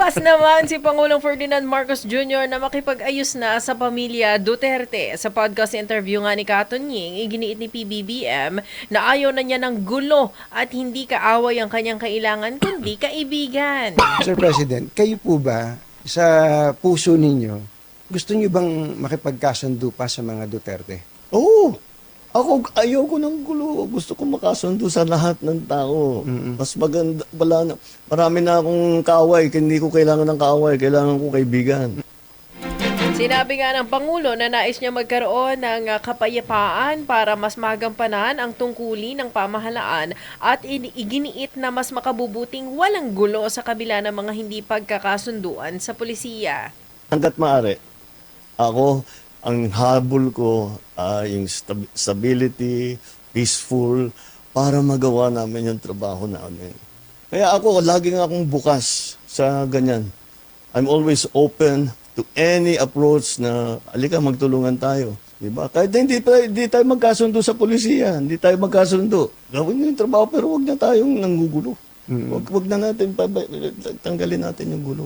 Bukas naman si Pangulong Ferdinand Marcos Jr. na makipag-ayos na sa pamilya Duterte. Sa podcast interview nga ni Katon Ying, iginiit ni PBBM na ayaw na niya ng gulo at hindi kaaway ang kanyang kailangan kundi kaibigan. Sir President, kayo po ba sa puso ninyo, gusto niyo bang makipagkasundo pa sa mga Duterte? Oo. Ako, ayoko ng gulo. Gusto ko makasundo sa lahat ng tao. Mas maganda, marami na akong kaaway. Hindi ko kailangan ng kaaway. Kailangan ko kaibigan. Sinabi nga ng Pangulo na nais niya magkaroon ng kapayapaan para mas magampanan ang tungkulin ng pamahalaan at iginiit na mas makabubuting walang gulo sa kabila ng mga hindi pagkakasunduan sa pulisya. Hanggat maaari, ako, ang habol ko yung stability, peaceful, para magawa namin yung trabaho namin. Kaya ako, laging akong bukas sa ganyan. I'm always open to any approach na, alika, magtulungan tayo. Diba? Kahit hindi tayo magkasundo sa polisiya, hindi tayo magkasundo. Gawin nyo yung trabaho, pero wag na tayong nanggugulo. Wag na natin, tanggalin natin yung gulo.